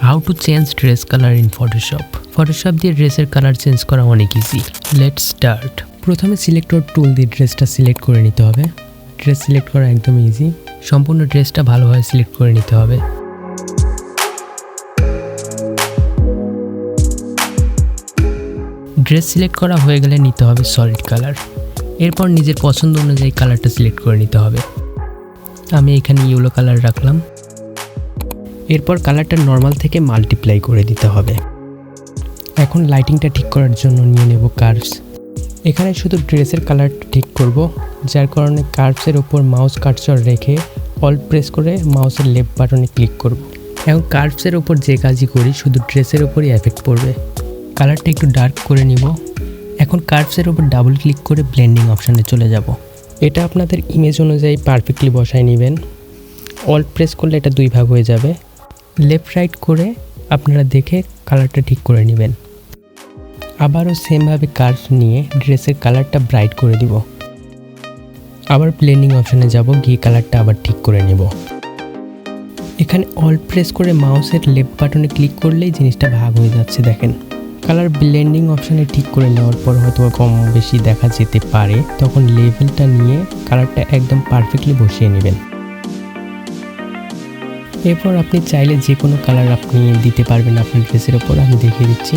How to change dress colour in Photoshop দিয়ে ড্রেসের colour change করা অনেক ইজি। Let's start. প্রথমে সিলেক্টর টুল দিয়ে ড্রেসটা সিলেক্ট করে নিতে হবে। ড্রেস সিলেক্ট করা একদম ইজি। সম্পূর্ণ ড্রেসটা ভালোভাবে সিলেক্ট করে নিতে হবে। ড্রেস সিলেক্ট করা হয়ে গেলে নিতে হবে সলিড কালার। এরপর নিজের পছন্দ অনুযায়ী কালারটা সিলেক্ট করে নিতে হবে। আমি এখানে ইয়েলো কালার রাখলাম। এরপর কালারটা নর্মাল থেকে মাল্টিপ্লাই করে দিতে হবে। এখন লাইটিংটা ঠিক করার জন্য নিয়ে নেব কার্ভস। এখানে শুধু ড্রেসের কালারটা ঠিক করব, যার কারণে কার্ভসের ওপর মাউস কার্সর রেখে অল্ট প্রেস করে মাউসের লেফট বাটনে ক্লিক করব। এখন কার্ভসের ওপর যে কাজই করি শুধু ড্রেসের ওপরই এফেক্ট পড়বে। কালারটা একটু ডার্ক করে নিব। এখন কার্ভসের ওপর ডাবল ক্লিক করে ব্লেন্ডিং অপশানে চলে যাব। এটা আপনাদের ইমেজ অনুযায়ী পারফেক্টলি বসায় নেবেন। অল্ট প্রেস করলে এটা দুই ভাগ হয়ে যাবে। লেফট রাইট করে আপনারা দেখে কালারটা ঠিক করে নেবেন। আবারও সেমভাবে কার্ভ নিয়ে ড্রেসের কালারটা ব্রাইট করে দিব। আবার ব্লেন্ডিং অপশানে যাব, গিয়ে কালারটা আবার ঠিক করে নেব। এখানে অল্ট প্রেস করে মাউসের লেফট বাটনে ক্লিক করলেই জিনিসটা ভাগ হয়ে যাচ্ছে। দেখেন কালার ব্লেন্ডিং অপশানে ঠিক করে নেওয়ার পর হয়তো কম বেশি দেখা যেতে পারে, তখন লেভেলটা নিয়ে কালারটা একদম পারফেক্টলি বসিয়ে নেবেন। এরপর আপনি চাইলে যে কোনো কালার আপনি দিতে পারবেন আপনার ড্রেসের ওপর। আমি দেখিয়ে দিচ্ছি।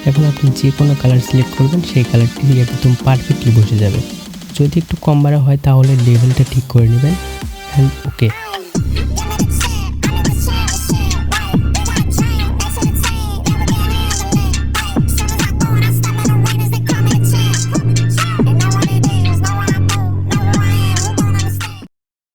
এখন আপনি যে কোনো কালার সিলেক্ট করবেন, সেই কালারটি একদম পারফেক্টলি বসে যাবে। যদি একটু কম বাড়া হয় তাহলে লেভেলটা ঠিক করে নেবেন। ওকে।